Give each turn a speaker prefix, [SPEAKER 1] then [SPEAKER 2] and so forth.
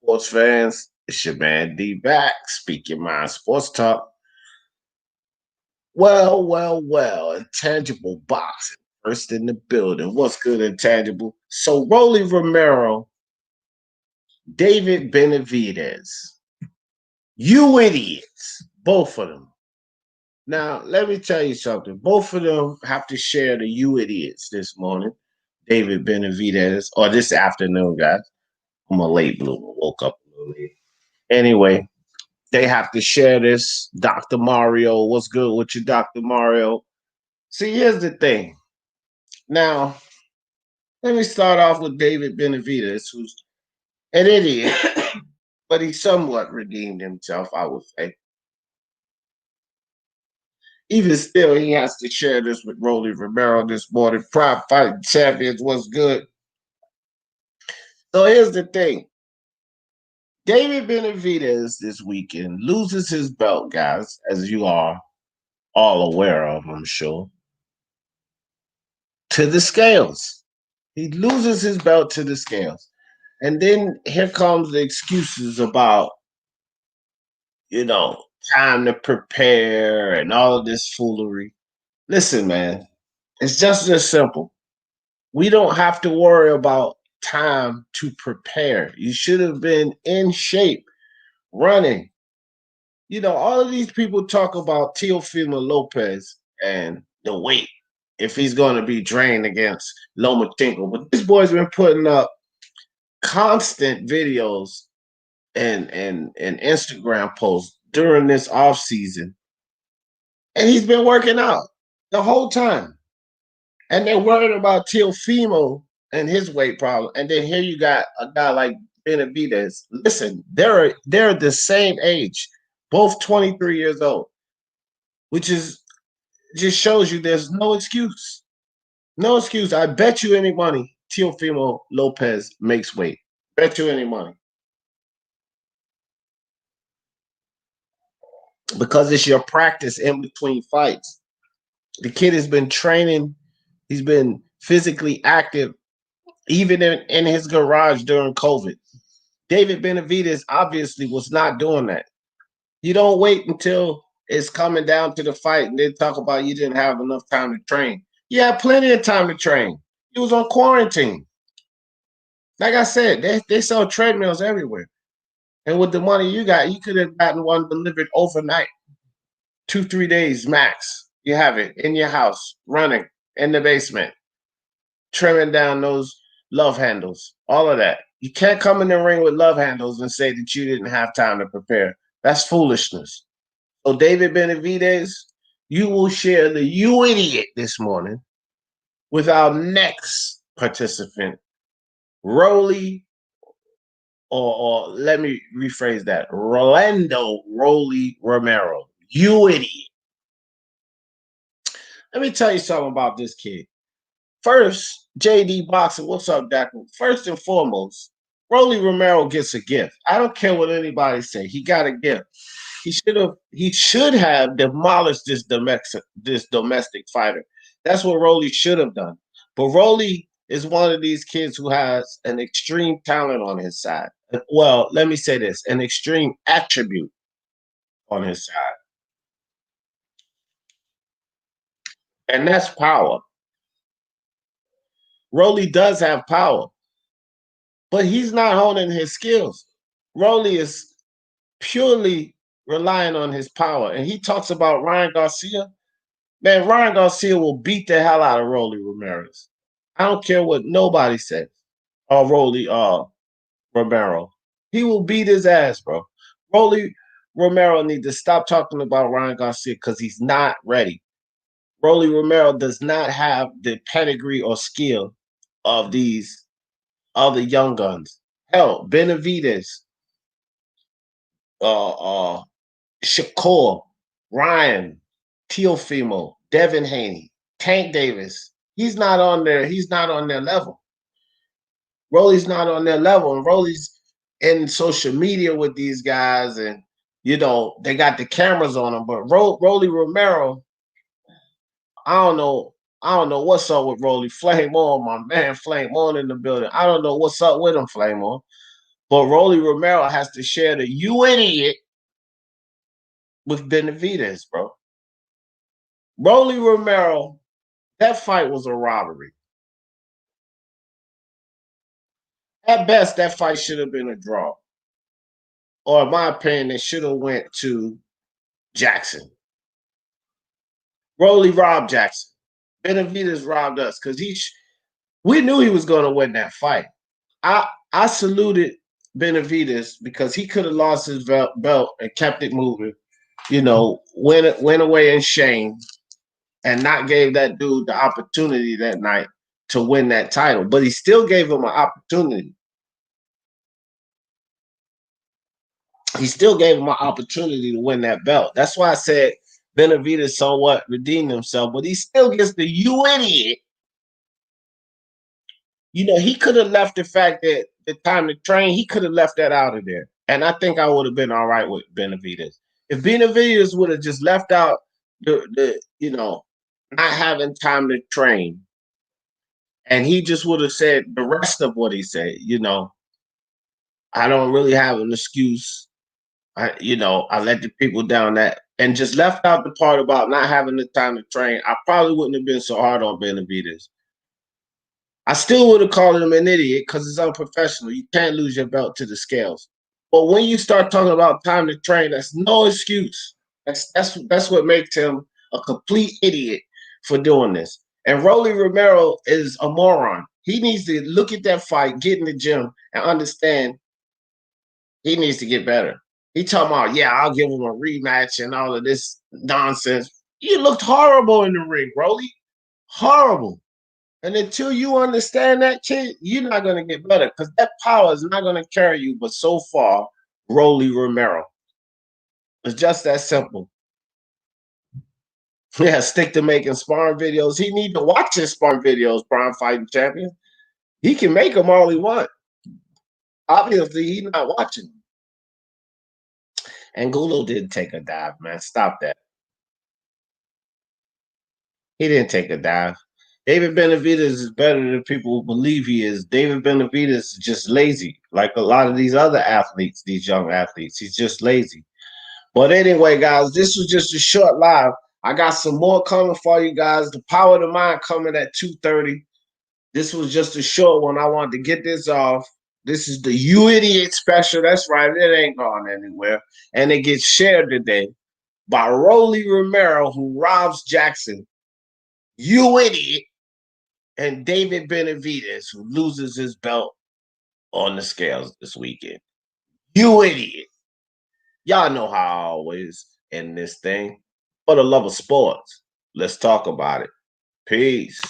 [SPEAKER 1] Sports fans, it's your man D back, speaking my sports talk. Well, intangible boxing. First in the building. What's good, intangible? So Rolly Romero, David Benavidez. You idiots. Both of them. Now, let me tell you something. Both of them have to share the you idiots this morning. David Benavidez, or this afternoon, guys. I'm a late bloomer. Woke up a little late. Anyway, they have to share this. Dr. Mario, what's good with you, Dr. Mario? See, here's the thing. Now, let me start off with David Benavidez, who's an idiot, but he somewhat redeemed himself, I would say. Even still, he has to share this with Rolly Romero this morning. Prime fighting champions, what's good? So here's the thing. David Benavidez this weekend loses his belt, guys, as you are all aware of, I'm sure, to the scales. He loses his belt to the scales. And then here comes the excuses about, you know, time to prepare and all of this foolery. Listen, man, it's just as simple. We don't have to worry about time to prepare. You should have been in shape, running. You know, all of these people talk about Teofimo Lopez and the weight, if he's going to be drained against Lomachenko. But this boy's been putting up constant videos and Instagram posts during this off season, and he's been working out the whole time. And they're worried about Teofimo and his weight problem. And then here you got a guy like Benavidez. Listen, they're the same age, both 23 years old, which is just shows you there's no excuse. No excuse. I bet you any money Teofimo Lopez makes weight. Bet you any money. Because it's your practice in between fights. The kid has been training, he's been physically active, even in his garage during COVID. David Benavidez obviously was not doing that. You don't wait until it's coming down to the fight and then talk about you didn't have enough time to train. You had plenty of time to train. He was on quarantine. Like I said, they sell treadmills everywhere. And with the money you got, you could have gotten one delivered overnight. 2, 3 days max. You have it in your house, running in the basement, trimming down those love handles, all of that. You can't come in the ring with love handles and say that you didn't have time to prepare. That's foolishness. So, David Benavidez, you will share the you idiot this morning with our next participant, Rolly, or let me rephrase that, Rolando Rolly Romero. You idiot. Let me tell you something about this kid. First, JD Boxing, what's up, Daco? First and foremost, Rolly Romero gets a gift. I don't care what anybody say. He got a gift. He should have demolished this domestic fighter. That's what Rolly should have done. But Rolly is one of these kids who has an extreme talent on his side. Well, let me say this, an extreme attribute on his side. And that's power. Rolly does have power, but he's not honing his skills. Rolly is purely relying on his power. And he talks about Ryan Garcia. Man, Ryan Garcia will beat the hell out of Rolly Ramirez. I don't care what nobody says. Or Rolly Romero. He will beat his ass, bro. Rolly Romero needs to stop talking about Ryan Garcia because he's not ready. Rolly Romero does not have the pedigree or skill of these other young guns. Hell, Benavidez, uh, Shakur, Ryan, Teofimo, Devin Haney, Tank Davis. He's not on there. He's not on their level. Rolly's not on their level, and Rolly's in social media with these guys, and You know, they got the cameras on him, but Rolly Romero, I don't know. I don't know what's up with Rolly. Flame on, my man, Flame on in the building. I don't know what's up with him, Flame on. But Rolly Romero has to share the "you idiot" with Benavidez, bro. Rolly Romero, that fight was a robbery. At best, that fight should have been a draw. Or in my opinion, it should have went to Jackson. Rolly robbed Jackson. Benavidez robbed us because we knew he was going to win that fight. I saluted Benavidez because he could have lost his belt and kept it moving. You know, went away in shame and not gave that dude the opportunity that night to win that title. But he still gave him an opportunity. He still gave him an opportunity to win that belt. That's why I said Benavidez somewhat redeemed himself, but he still gets the "you idiot." You know, he could have left the fact that the time to train, he could have left that out of there. And I think I would have been all right with Benavidez. If Benavidez would have just left out the not having time to train, and he just would have said the rest of what he said, I don't really have an excuse. I let the people down that and just left out the part about not having the time to train. I probably wouldn't have been so hard on Benavidez. I still would have called him an idiot because it's unprofessional. You can't lose your belt to the scales. But when you start talking about time to train, that's no excuse. That's what makes him a complete idiot for doing this. And Rolly Romero is a moron. He needs to look at that fight, get in the gym, and understand he needs to get better. He talking about, yeah, I'll give him a rematch and all of this nonsense. You looked horrible in the ring, Rolly. Horrible. And until you understand that, kid, you're not going to get better because that power is not going to carry you. But so far, Rolly Romero. It's just that simple. Yeah, stick to making sparring videos. He need to watch his sparring videos, Prime Fighting Champion. He can make them all he want. Obviously, he's not watching. Angulo didn't take a dive, man. Stop that. He didn't take a dive. David Benavidez is better than people believe he is. David Benavidez is just lazy, like a lot of these other athletes, these young athletes. He's just lazy. But anyway, guys, this was just a short live. I got some more coming for you guys. The Power of the Mind coming at 2:30. This was just a short one. I wanted to get this off. This is the "You Idiot" special. That's right. It ain't going anywhere. And it gets shared today by Rolly Romero, who robs Jackson. You idiot. And David Benavidez, who loses his belt on the scales this weekend. You idiot. Y'all know how I always end this thing. For the love of sports, let's talk about it. Peace.